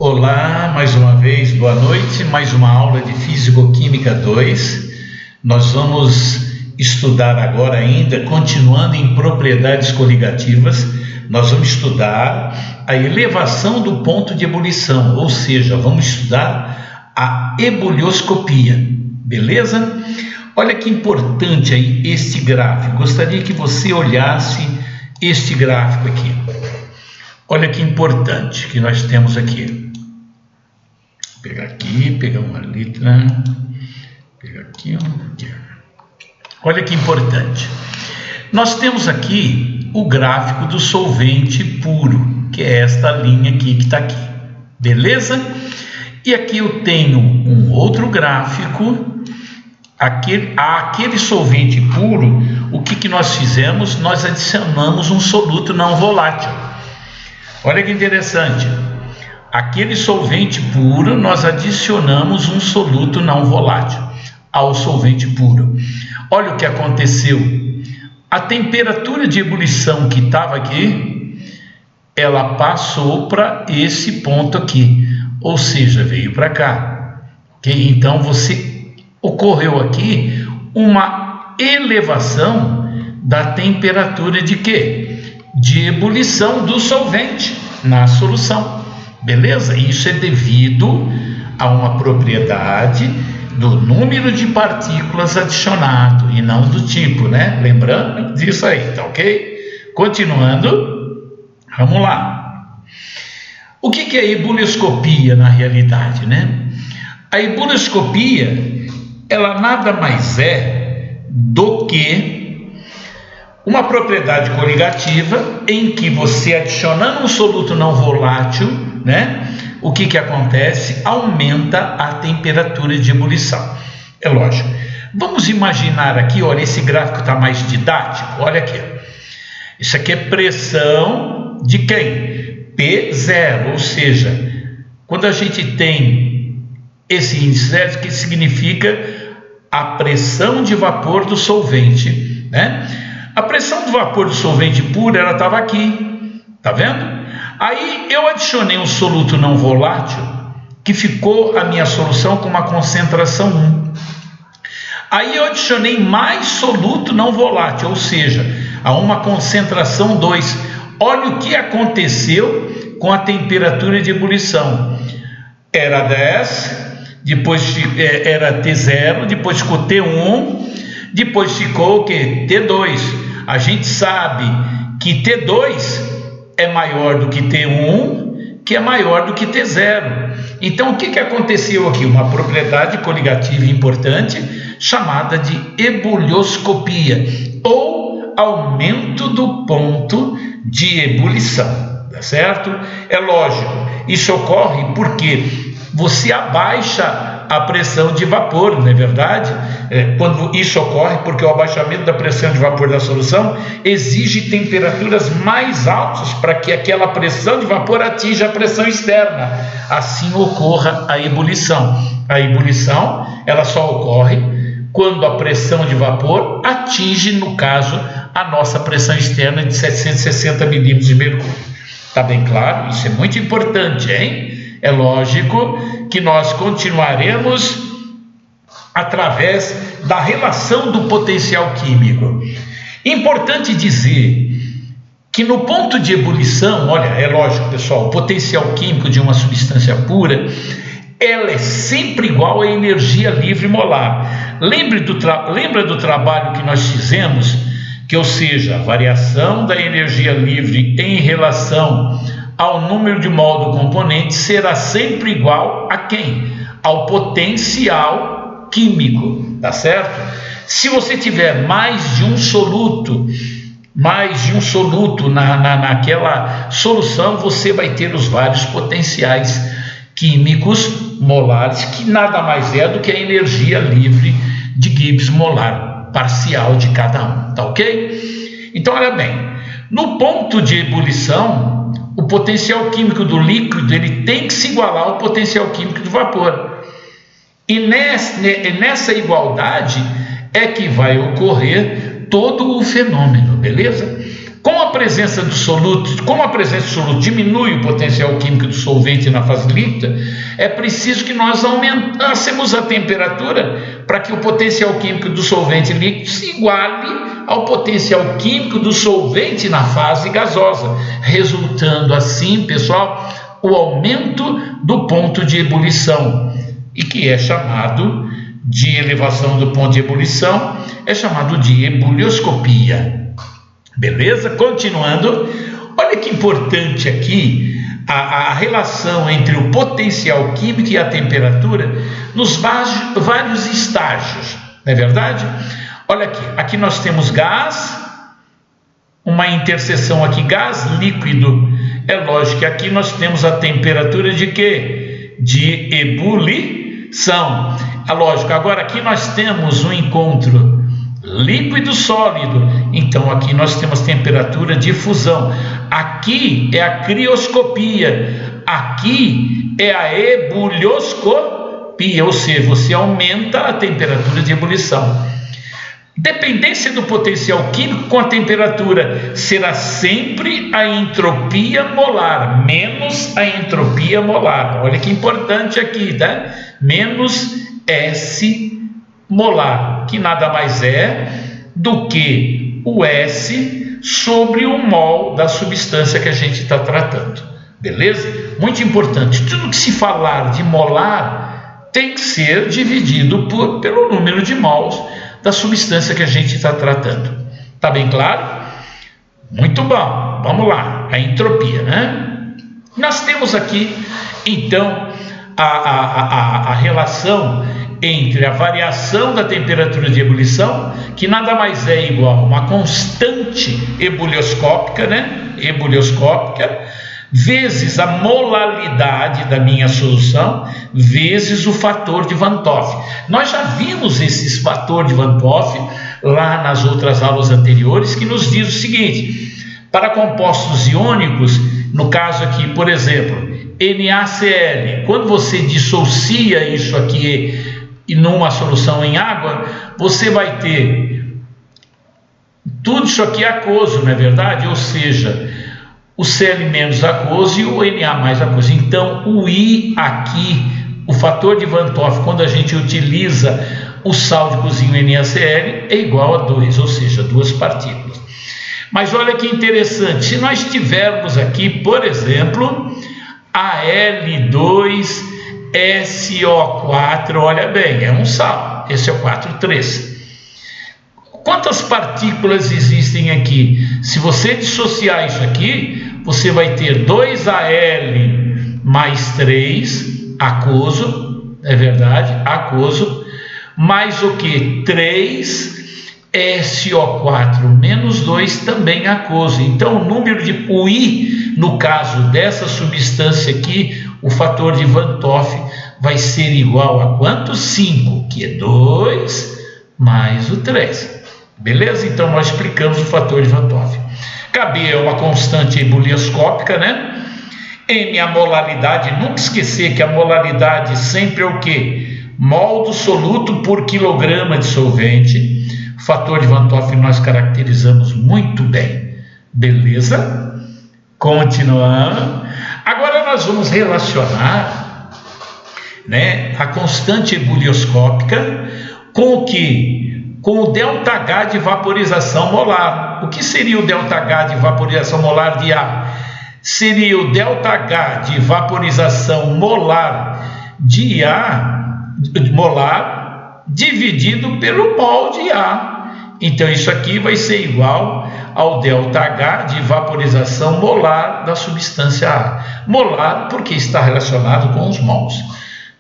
Olá, mais uma vez, boa noite, mais uma aula de Físico-Química 2. Nós vamos estudar agora ainda, continuando em propriedades coligativas, nós vamos estudar a elevação do ponto de ebulição, ou seja, vamos estudar a ebulioscopia, beleza? Olha que importante aí este gráfico, gostaria que você olhasse este gráfico aqui. Olha que importante que nós temos aqui. Vou pegar aqui, pegar uma letra, pegar aqui, aqui. Olha que importante. Nós temos aqui o gráfico do solvente puro, que é esta linha aqui que está aqui, beleza? E aqui eu tenho um outro gráfico. Aquele solvente puro, o que nós fizemos? Nós adicionamos um soluto não volátil. Olha que interessante. Aquele solvente puro, nós adicionamos um soluto não volátil ao solvente puro. Olha o que aconteceu. A temperatura de ebulição que estava aqui, ela passou para esse ponto aqui, ou seja, veio para cá. Okay? Então, ocorreu aqui uma elevação da temperatura de quê? De ebulição do solvente na solução, beleza? Isso é devido a uma propriedade do número de partículas adicionado e não do tipo, né? Lembrando disso aí, tá ok? Continuando, vamos lá. O que é ebulioscopia na realidade, né? A ebulioscopia, ela nada mais é do que uma propriedade coligativa em que você adicionando um soluto não volátil, né? O que acontece? Aumenta a temperatura de ebulição. É lógico. Vamos imaginar aqui, olha, esse gráfico está mais didático, olha aqui. Isso aqui é pressão de quem? P0, ou seja, quando a gente tem esse índice zero, que significa a pressão de vapor do solvente, né? A pressão do vapor do solvente puro, ela estava aqui, tá vendo? Aí eu adicionei um soluto não volátil, que ficou a minha solução com uma concentração 1. Aí eu adicionei mais soluto não volátil, ou seja, a uma concentração 2. Olha o que aconteceu com a temperatura de ebulição. Era 10, depois era T0, depois ficou T1, depois ficou o quê? T2. A gente sabe que T2 é maior do que T1, que é maior do que T0. Então, o que aconteceu aqui? Uma propriedade coligativa importante chamada de ebulioscopia, ou aumento do ponto de ebulição, tá certo? É lógico, isso ocorre porque você abaixa a pressão de vapor, não é verdade? Quando isso ocorre, porque o abaixamento da pressão de vapor da solução exige temperaturas mais altas para que aquela pressão de vapor atinja a pressão externa. Assim ocorra a ebulição. A ebulição, ela só ocorre quando a pressão de vapor atinge, no caso, a nossa pressão externa de 760 milímetros de mercúrio. Tá bem claro? Isso é muito importante, hein? É lógico que nós continuaremos através da relação do potencial químico. Importante dizer que no ponto de ebulição, olha, é lógico, pessoal, o potencial químico de uma substância pura, ela é sempre igual à energia livre molar. Lembra do trabalho que nós fizemos, que, ou seja, a variação da energia livre em relação ao número de mol do componente será sempre igual a quem? Ao potencial químico, tá certo? Se você tiver mais de um soluto naquela solução, você vai ter os vários potenciais químicos molares, que nada mais é do que a energia livre de Gibbs molar parcial de cada um, tá ok? Então, olha bem, no ponto de ebulição, o potencial químico do líquido ele tem que se igualar ao potencial químico do vapor. E nessa igualdade é que vai ocorrer todo o fenômeno, beleza? Com a presença do soluto, como a presença do soluto diminui o potencial químico do solvente na fase líquida, é preciso que nós aumentássemos a temperatura para que o potencial químico do solvente líquido se iguale ao potencial químico do solvente na fase gasosa, resultando assim, pessoal, o aumento do ponto de ebulição, e que é chamado de elevação do ponto de ebulição, é chamado de ebulioscopia. Beleza? Continuando, olha que importante aqui a relação entre o potencial químico e a temperatura nos vários estágios, não é verdade? Olha aqui nós temos gás, uma interseção aqui, gás líquido. É lógico que aqui nós temos a temperatura de quê? De ebulição. É lógico, agora aqui nós temos um encontro líquido sólido, então aqui nós temos temperatura de fusão. Aqui é a crioscopia, aqui é a ebulioscopia, ou seja, você aumenta a temperatura de ebulição. Dependência do potencial químico com a temperatura será sempre a entropia molar, menos a entropia molar. Olha que importante aqui, tá? Menos S molar, que nada mais é do que o S sobre o mol da substância que a gente está tratando. Beleza? Muito importante. Tudo que se falar de molar tem que ser dividido pelo número de mols da substância que a gente está tratando. Tá bem claro? Muito bom. Vamos lá. A entropia, né? Nós temos aqui, então, a relação entre a variação da temperatura de ebulição, que nada mais é igual a uma constante ebulioscópica, né? Ebulioscópica, vezes a molalidade da minha solução, vezes o fator de Van 't Hoff. Nós já vimos esse fator de Van 't Hoff lá nas outras aulas anteriores, que nos diz o seguinte: para compostos iônicos, no caso aqui, por exemplo, NaCl, quando você dissocia isso aqui e numa solução em água, você vai ter tudo isso aqui aquoso, não é verdade? Ou seja, o Cl menos aquoso e o Na mais aquoso. Então, o I aqui, o fator de Van 't Hoff, quando a gente utiliza o sal de cozinha NaCl, é igual a 2, ou seja, 2 partículas. Mas olha que interessante, se nós tivermos aqui, por exemplo, Al2SO4, olha bem, é um sal, SO4 3. Quantas partículas existem aqui? Se você dissociar isso aqui, você vai ter 2Al mais 3, aquoso, é verdade, aquoso, mais o que? 3SO4 menos 2, também aquoso. Então, o número de I, no caso dessa substância aqui, o fator de Van 't Hoff vai ser igual a quanto? 5, que é 2 mais o 3. Beleza? Então, nós explicamos o fator de Van 't Hoff. Kb é uma constante ebulioscópica, né? M, a molaridade. Nunca esquecer que a molaridade sempre é o quê? Mol do soluto por quilograma de solvente. O fator de Van 't Hoff nós caracterizamos muito bem. Beleza? Continuando. Agora nós vamos relacionar, né, a constante ebulioscópica com o que? Com o ΔH de vaporização molar. O que seria o ΔH de vaporização molar de A? Seria o ΔH de vaporização molar de A, molar, dividido pelo mol de A. Então isso aqui vai ser igual ao ΔH de vaporização molar da substância A. Molar porque está relacionado com os mols.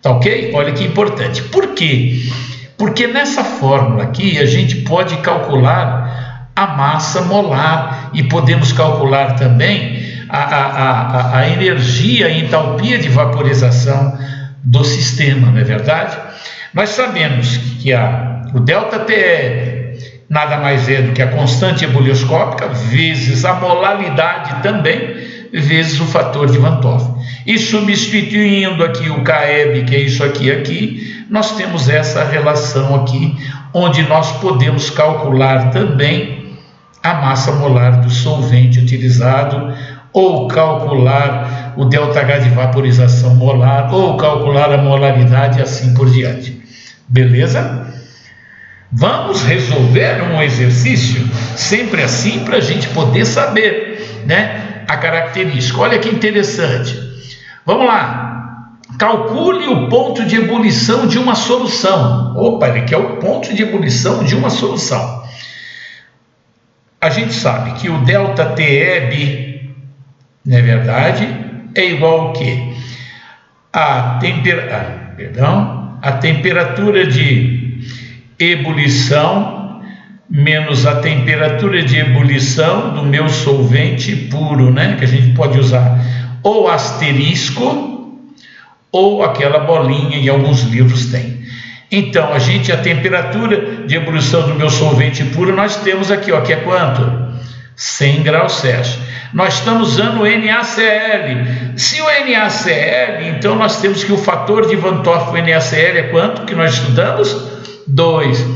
Tá ok? Olha que importante. Por quê? Porque nessa fórmula aqui a gente pode calcular a massa molar e podemos calcular também a energia, a entalpia de vaporização do sistema, não é verdade? Nós sabemos que o ΔTL nada mais é do que a constante ebulioscópica vezes a molaridade também, vezes o fator de Van 't Hoff. E substituindo aqui o Keb, que é isso aqui, nós temos essa relação aqui, onde nós podemos calcular também a massa molar do solvente utilizado, ou calcular o ΔH de vaporização molar, ou calcular a molaridade e assim por diante. Beleza? Vamos resolver um exercício sempre assim para a gente poder saber, né, a característica. Olha que interessante. Vamos lá. Calcule o ponto de ebulição de uma solução. Opa, ele quer o ponto de ebulição de uma solução. A gente sabe que o ΔTeb, não é verdade, é igual ao quê? A temperatura de ebulição menos a temperatura de ebulição do meu solvente puro, né? Que a gente pode usar ou asterisco ou aquela bolinha, em alguns livros tem. Então, a temperatura de ebulição do meu solvente puro, nós temos aqui, ó, que é quanto? 100 graus Celsius. Nós estamos usando o NaCl. Se o NaCl, então nós temos que o fator de Van 't Hoff, o NaCl, é quanto que nós estudamos? 2.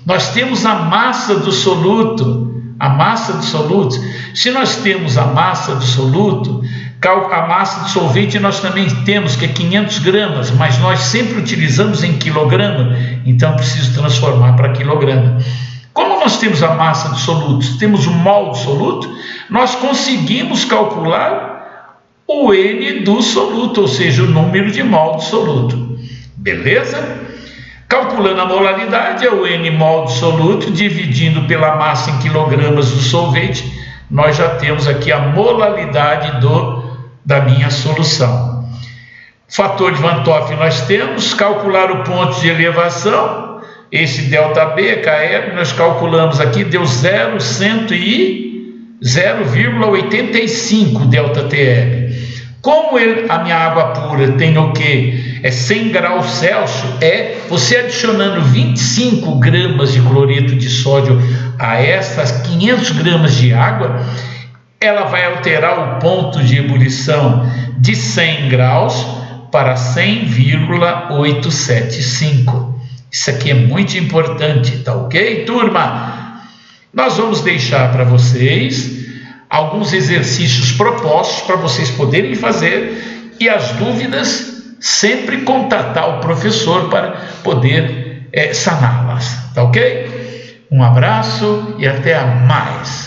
Nós temos a massa do soluto. A massa do soluto. Se nós temos a massa do soluto, a massa do solvente nós também temos, que é 500 gramas, mas nós sempre utilizamos em quilograma, então preciso transformar para quilograma. Como nós temos a massa do soluto, temos o mol do soluto, nós conseguimos calcular o N do soluto, ou seja, o número de mol do soluto. Beleza? Calculando a molaridade, é o N mol do soluto, dividindo pela massa em quilogramas do solvente, nós já temos aqui a molaridade da minha solução. Fator de Van 't Hoff nós temos, calcular o ponto de elevação, esse ΔB, KE, nós calculamos aqui, deu 0,85 ΔTeb. Como a minha água pura tem o quê? É 100 graus Celsius, você adicionando 25 gramas de cloreto de sódio a essas 500 gramas de água, ela vai alterar o ponto de ebulição de 100 graus para 100,875. Isso aqui é muito importante, tá ok, turma? Nós vamos deixar para vocês alguns exercícios propostos para vocês poderem fazer, e as dúvidas sempre contatar o professor para poder saná-las, tá ok? Um abraço e até mais.